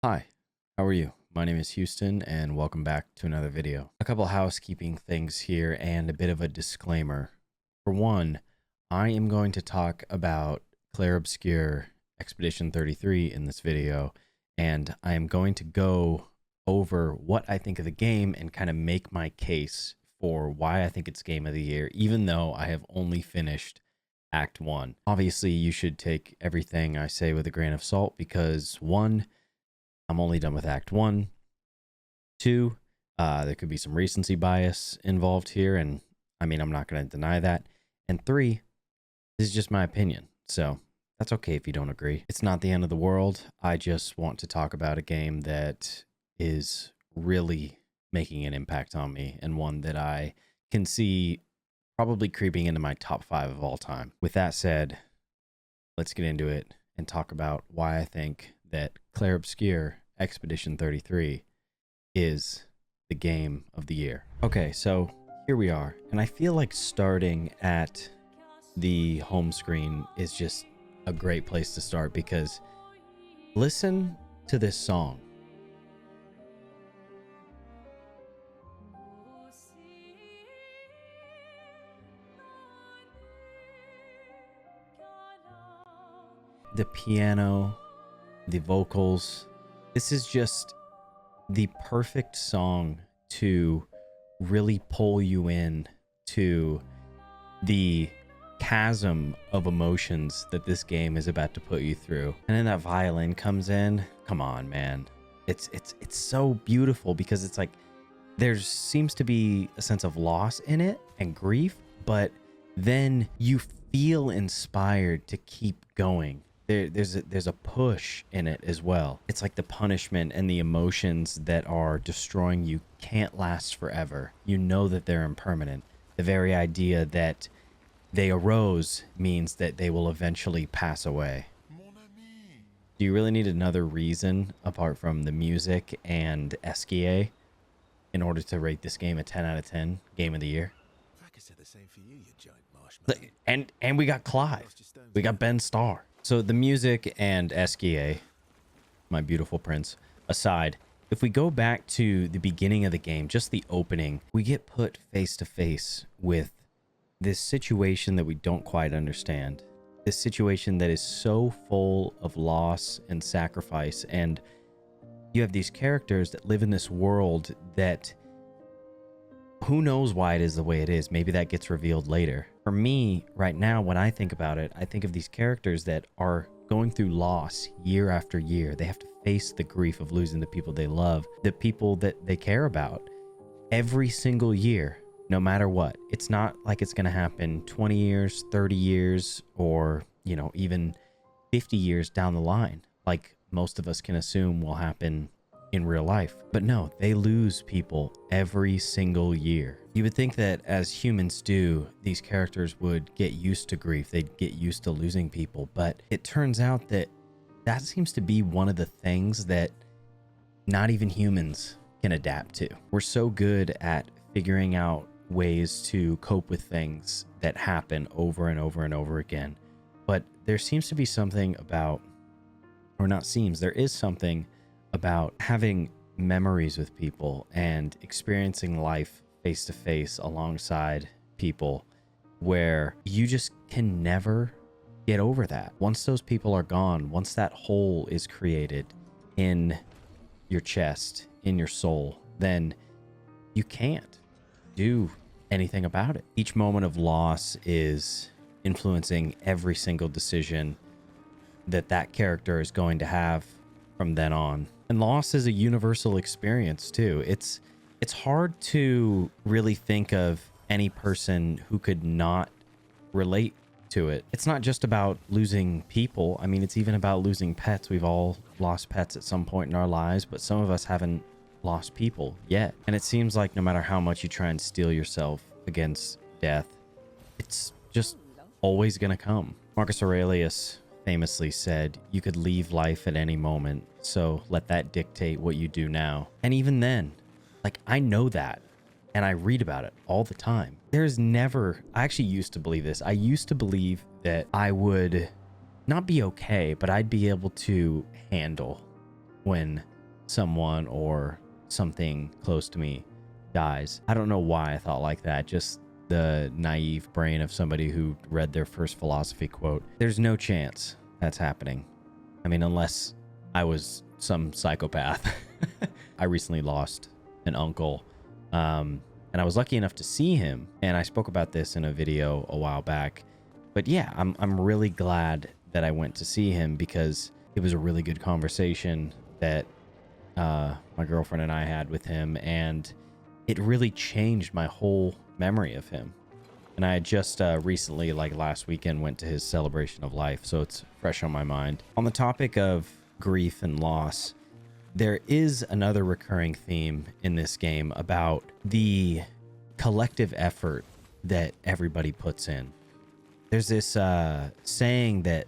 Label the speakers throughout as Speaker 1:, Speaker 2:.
Speaker 1: Hi, how are you? My name is Houston and welcome back to another video. A couple housekeeping things here and a bit of a disclaimer. For one, I am going to talk about Clair Obscur Expedition 33 in this video, and I am going to go over what I think of the game and kind of make my case for why I think it's Game of the Year, even though I have only finished Act 1. Obviously, you should take everything I say with a grain of salt because one, I'm only done with Act 1. 2, there could be some recency bias involved here, and I mean, I'm not going to deny that. And 3, this is just my opinion, so that's okay if you don't agree. It's not the end of the world. I just want to talk about a game that is really making an impact on me, and one that I can see probably creeping into my top 5 of all time. With that said, let's get into it and talk about why I think that Clair Obscur Expedition 33 is the Game of the Year. Okay, so here we are, and I feel like starting at the home screen is just a great place to start because listen to this song. The piano, the vocals, this is just the perfect song to really pull you in to the chasm of emotions that this game is about to put you through. And then that violin comes in. Come on, man. It's so beautiful because it's like there seems to be a sense of loss in it and grief, but then you feel inspired to keep going. There's a push in it as well. It's like the punishment and the emotions that are destroying you can't last forever. You know that they're impermanent. The very idea that they arose means that they will eventually pass away. Do you really need another reason apart from the music and SKA in order to rate this game a 10 out of 10 Game of the Year?
Speaker 2: I could say the same for you, you giant marshmallow.
Speaker 1: And we got Clive. We got Ben Starr. So the music and SKA, my beautiful prince, aside, if we go back to the beginning of the game, just the opening, we get put face to face with this situation that we don't quite understand. This situation that is so full of loss and sacrifice. And you have these characters that live in this world that who knows why it is the way it is. Maybe that gets revealed later. For me, right now, when I think about it, I think of these characters that are going through loss year after year. They have to face the grief of losing the people they love, the people that they care about, every single year, no matter what. It's not like it's going to happen 20 years, 30 years, or, you know, even 50 years down the line, like most of us can assume will happen in real life. But no, they lose people every single year. You would think that as humans do, these characters would get used to grief. They'd get used to losing people. But it turns out that that seems to be one of the things that not even humans can adapt to. We're so good at figuring out ways to cope with things that happen over and over and over again. But there seems to be something about, or not seems, there is something about having memories with people and experiencing life face to face alongside people where you just can never get over that. Once those people are gone, once that hole is created in your chest, in your soul, then you can't do anything about it. Each moment of loss is influencing every single decision that character is going to have from then on. And loss is a universal experience too. It's hard to really think of any person who could not relate to it. It's not just about losing people. I mean, it's even about losing pets. We've all lost pets at some point in our lives, but some of us haven't lost people yet. And it seems like no matter how much you try and steel yourself against death, it's just always gonna come. Marcus Aurelius famously said, you could leave life at any moment, so let that dictate what you do now. And even then, like, I know that, and I read about it all the time. There's never, I actually used to believe this. I used to believe that I would not be okay, but I'd be able to handle when someone or something close to me dies. I don't know why I thought like that. Just the naive brain of somebody who read their first philosophy quote. There's no chance that's happening. I mean, unless I was some psychopath. I recently lost an uncle, and I was lucky enough to see him, and I spoke about this in a video a while back. But yeah, I'm really glad that I went to see him, because it was a really good conversation that my girlfriend and I had with him, and it really changed my whole memory of him. And I just recently, like last weekend, went to his celebration of life, so it's fresh on my mind. On the topic of grief and loss, there is another recurring theme in this game about the collective effort that everybody puts in. There's this saying that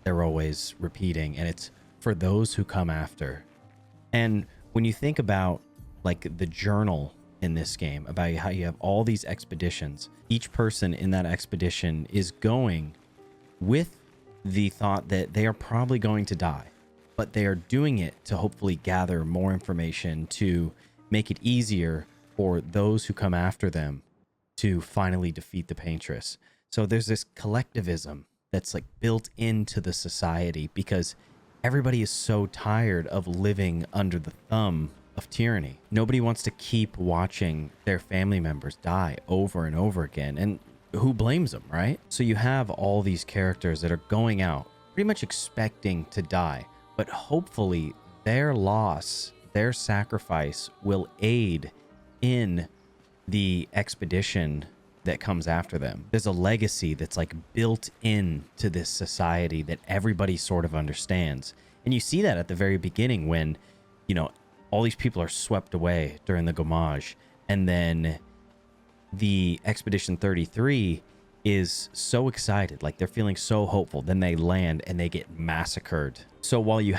Speaker 1: they're always repeating, and it's for those who come after. And when you think about like the journal in this game, about how you have all these expeditions, each person in that expedition is going with the thought that they are probably going to die, but they are doing it to hopefully gather more information to make it easier for those who come after them to finally defeat the paintress. So there's this collectivism that's like built into the society, because everybody is so tired of living under the thumb of tyranny. Nobody wants to keep watching their family members die over and over again. And who blames them, right? So you have all these characters that are going out pretty much expecting to die, but hopefully their loss, their sacrifice will aid in the expedition that comes after them. There's a legacy that's like built into this society that everybody sort of understands. And you see that at the very beginning when, you know, all these people are swept away during the Gommage, and then the Expedition 33 is so excited, like they're feeling so hopeful, then they land and they get massacred. So while you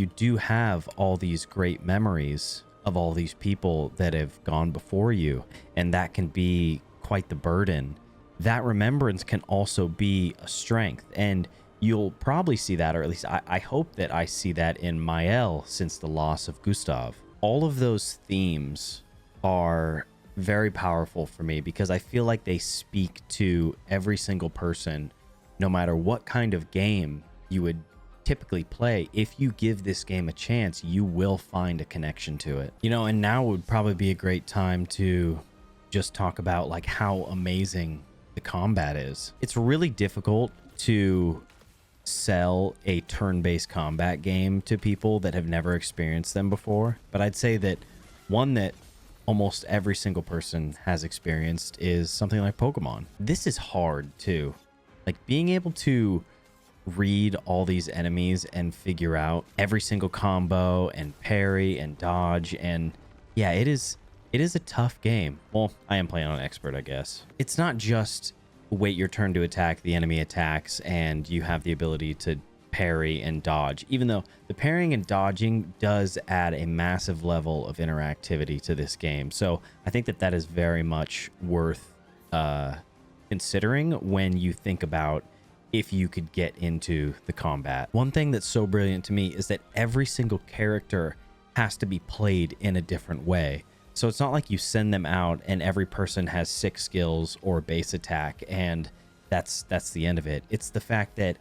Speaker 1: do have all these great memories of all these people that have gone before you, and that can be quite the burden, that remembrance can also be a strength. And you'll probably see that, or at least I hope that I see that in Mael since the loss of Gustav. All of those themes are very powerful for me, because I feel like they speak to every single person, no matter what kind of game you would typically play. If you give this game a chance, you will find a connection to it. You know, and now would probably be a great time to just talk about like how amazing the combat is. It's really difficult to sell a turn-based combat game to people that have never experienced them before, but I'd say that one that almost every single person has experienced is something like Pokemon. This is hard too. Like being able to read all these enemies and figure out every single combo and parry and dodge, and yeah, it is a tough game. Well, I am playing on expert, I guess. It's not just wait your turn to attack, the enemy attacks, and you have the ability to parry and dodge, even though the parrying and dodging does add a massive level of interactivity to this game. So I think that that is very much worth considering when you think about if you could get into the combat. One thing that's so brilliant to me is that every single character has to be played in a different way. So it's not like you send them out and every person has 6 skills or base attack and that's the end of it. It's the fact that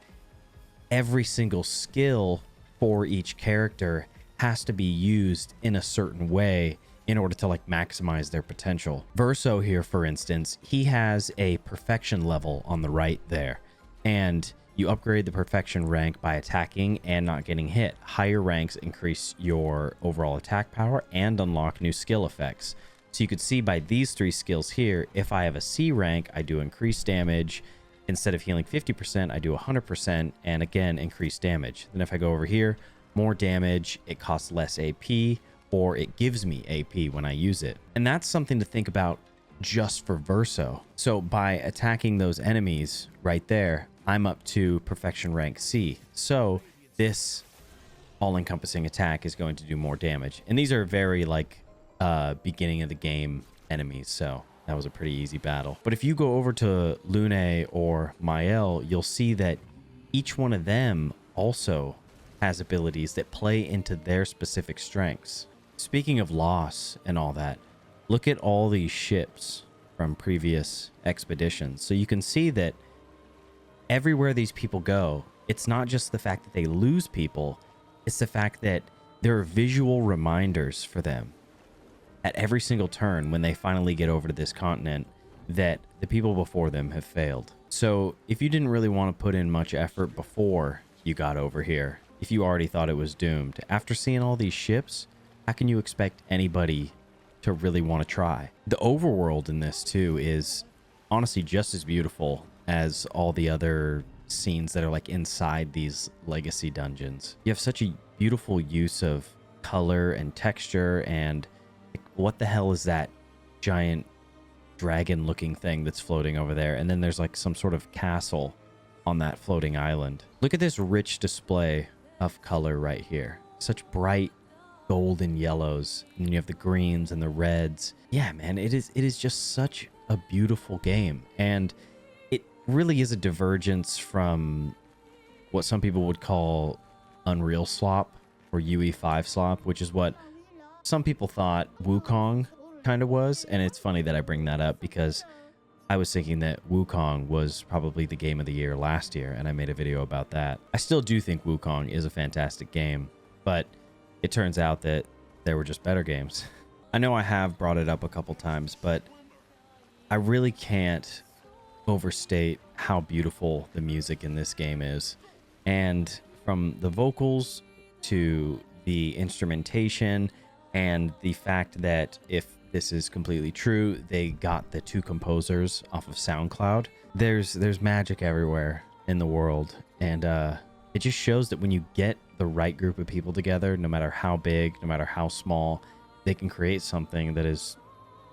Speaker 1: every single skill for each character has to be used in a certain way in order to like maximize their potential. Verso here, for instance, he has a perfection level on the right there, and you upgrade the perfection rank by attacking and not getting hit. Higher ranks increase your overall attack power and unlock new skill effects. So you could see by these 3 skills here, if I have a C rank, I do increased damage. Instead of healing 50%, I do 100%, and again, increase damage. Then if I go over here, more damage, it costs less AP, or it gives me AP when I use it. And that's something to think about just for Verso. So by attacking those enemies right there, I'm up to perfection rank C. So this all-encompassing attack is going to do more damage. And these are very like beginning of the game enemies, so that was a pretty easy battle. But if you go over to Lune or Mael, you'll see that each one of them also has abilities that play into their specific strengths. Speaking of loss and all that, look at all these ships from previous expeditions. So you can see that everywhere these people go, it's not just the fact that they lose people, it's the fact that there are visual reminders for them at every single turn when they finally get over to this continent that the people before them have failed. So if you didn't really want to put in much effort before you got over here, if you already thought it was doomed, after seeing all these ships, how can you expect anybody to really want to try? The overworld in this too is honestly just as beautiful as all the other scenes that are like inside these legacy dungeons. You have such a beautiful use of color and texture, and like, what the hell is that giant dragon looking thing that's floating over there? And then there's like some sort of castle on that floating island. Look at this rich display of color right here. Such bright golden yellows, and then you have the greens and the reds. Yeah, man, it is just such a beautiful game, and it really is a divergence from what some people would call Unreal slop or UE5 slop, which is what some people thought Wukong kind of was. And it's funny that I bring that up because I was thinking that Wukong was probably the game of the year last year, and I made a video about that. I still do think Wukong is a fantastic game, but it turns out that there were just better games. I know I have brought it up a couple times, but I really can't overstate how beautiful the music in this game is. And from the vocals to the instrumentation, and the fact that, if this is completely true, they got the two composers off of SoundCloud. There's magic everywhere in the world, and it just shows that when you get the right group of people together, no matter how big, no matter how small, they can create something that is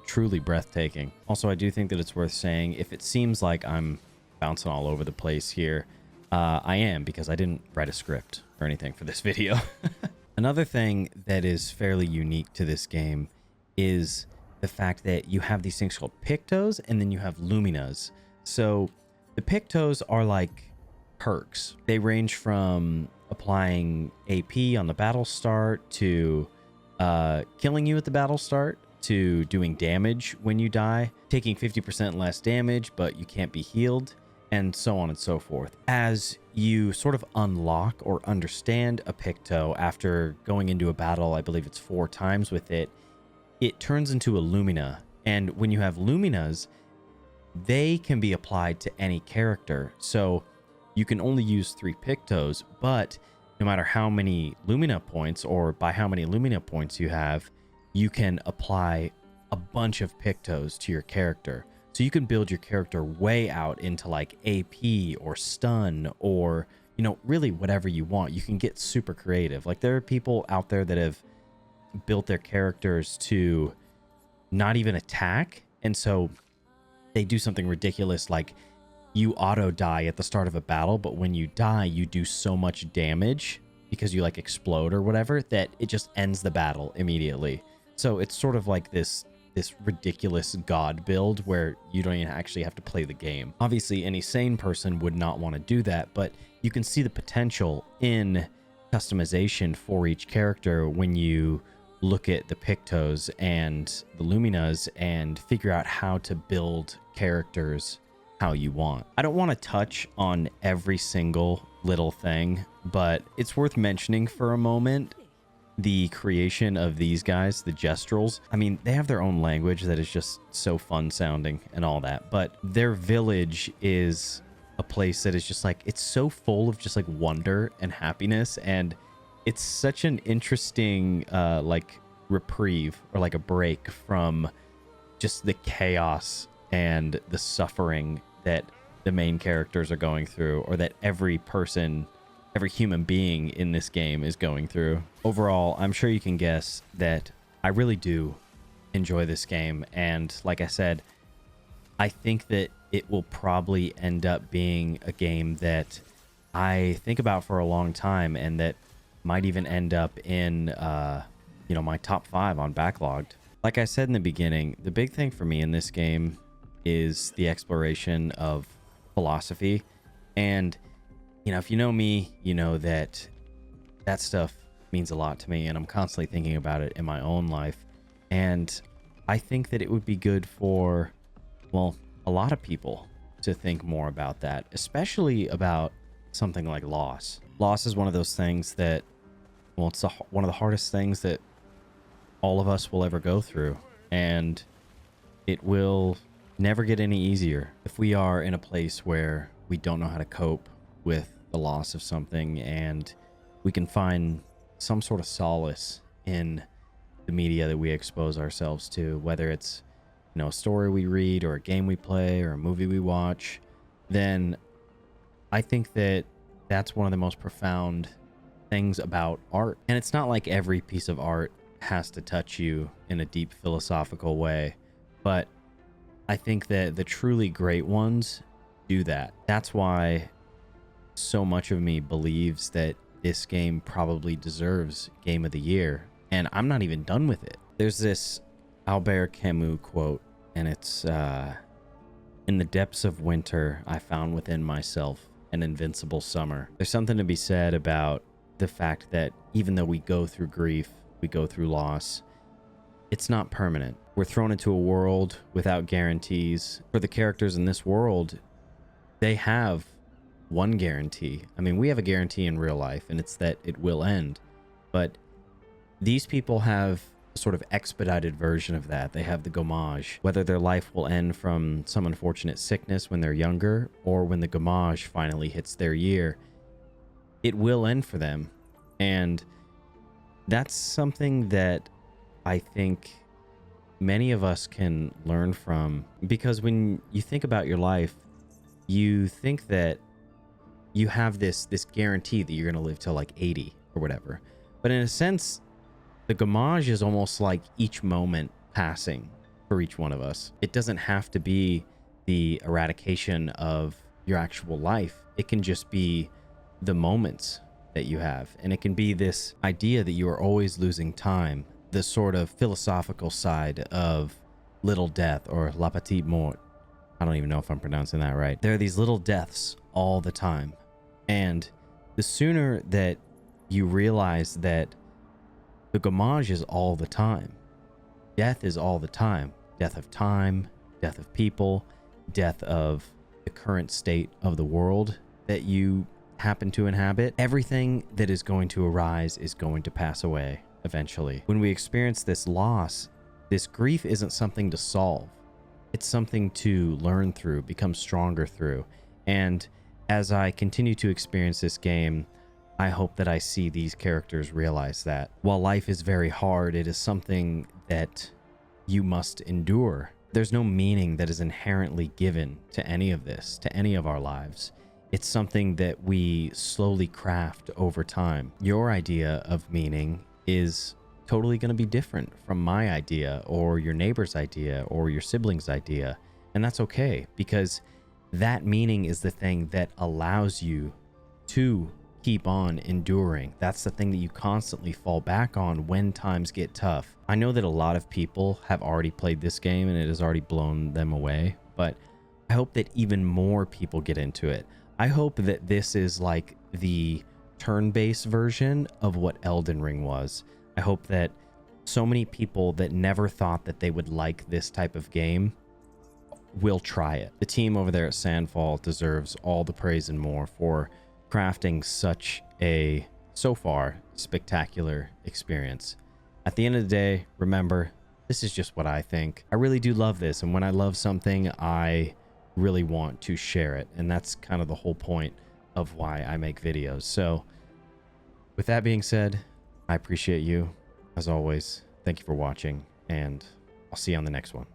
Speaker 1: truly breathtaking. Also, I do think that it's worth saying, if it seems like I'm bouncing all over the place here, I am, because I didn't write a script or anything for this video. Another thing that is fairly unique to this game is the fact that you have these things called pictos, and then you have luminas. So the pictos are like perks. They range from applying AP on the battle start, to killing you at the battle start, to doing damage when you die, taking 50% less damage but you can't be healed, and so on and so forth. As you sort of unlock or understand a picto after going into a battle, I believe it's 4 times with it, it turns into a lumina. And when you have luminas, they can be applied to any character. So you can only use 3 pictos, but no matter how many lumina points, or by how many lumina points you have, you can apply a bunch of pictos to your character. So you can build your character way out into like AP or stun, or, you know, really whatever you want. You can get super creative. Like, there are people out there that have built their characters to not even attack, and so they do something ridiculous, like you auto die at the start of a battle, but when you die you do so much damage because you like explode or whatever, that it just ends the battle immediately. So it's sort of like this ridiculous god build where you don't even actually have to play the game. Obviously any sane person would not want to do that, but you can see the potential in customization for each character when you look at the pictos and the luminas and figure out how to build characters how you want. I don't want to touch on every single little thing, but it's worth mentioning for a moment the creation of these guys, the Gestals. I mean, they have their own language that is just so fun sounding and all that, but their village is a place that is just like, it's so full of just like wonder and happiness, and it's such an interesting like reprieve, or like a break from just the chaos and the suffering that the main characters are going through, or that every person, every human being in this game is going through. Overall, I'm sure you can guess that I really do enjoy this game, and like I said, I think that it will probably end up being a game that I think about for a long time, and that might even end up in you know, my top 5 on Backlogged. Like I said in the beginning, the big thing for me in this game is the exploration of philosophy. And you know, if you know me, you know that that stuff means a lot to me, and I'm constantly thinking about it in my own life. And I think that it would be good for, well, a lot of people to think more about that, especially about something like loss. Loss is one of those things that, well, it's one of the hardest things that all of us will ever go through, and it will never get any easier. If we are in a place where we don't know how to cope with the loss of something, and we can find some sort of solace in the media that we expose ourselves to, whether it's, you know, a story we read or a game we play or a movie we watch, then I think that that's one of the most profound things about art. And it's not like every piece of art has to touch you in a deep philosophical way, but I think that the truly great ones do that. That's why so much of me believes that this game probably deserves Game of the Year, and I'm not even done with it. There's this Albert Camus quote, and it's, "In the depths of winter, I found within myself an invincible summer." There's something to be said about the fact that even though we go through grief, we go through loss, it's not permanent. We're thrown into a world without guarantees. For the characters in this world, they have one guarantee. I mean, we have a guarantee in real life, and it's that it will end. But these people have a sort of expedited version of that. They have the gommage. Whether their life will end from some unfortunate sickness when they're younger, or when the gommage finally hits their year, it will end for them. And that's something that I think many of us can learn from, because when you think about your life, you think that you have this guarantee that you're going to live till like 80 or whatever. But in a sense, the gommage is almost like each moment passing for each one of us. It doesn't have to be the eradication of your actual life. It can just be the moments that you have. And it can be this idea that you are always losing time, the sort of philosophical side of little death, or la petite mort. I don't even know if I'm pronouncing that right. There are these little deaths all the time. And the sooner that you realize that the gommage is all the time, death is all the time, death of time, death of people, death of the current state of the world that you happen to inhabit, everything that is going to arise is going to pass away eventually. When we experience this loss, this grief isn't something to solve. It's something to learn through, become stronger through. And as I continue to experience this game, I hope that I see these characters realize that while life is very hard, it is something that you must endure. There's no meaning that is inherently given to any of this, to any of our lives. It's something that we slowly craft over time. Your idea of meaning is totally going to be different from my idea, or your neighbor's idea, or your sibling's idea. And that's okay, because that meaning is the thing that allows you to keep on enduring. That's the thing that you constantly fall back on when times get tough. I know that a lot of people have already played this game and it has already blown them away, but I hope that even more people get into it. I hope that this is like the turn-based version of what Elden Ring was. I hope that so many people that never thought that they would like this type of game will try it. The team over there at Sandfall deserves all the praise and more for crafting such a, so far, spectacular experience. At the end of the day, remember, this is just what I think. I really do love this, and when I love something, I really want to share it, and that's kind of the whole point of why I make videos. So with that being said, I appreciate you as always. Thank you for watching, and I'll see you on the next one.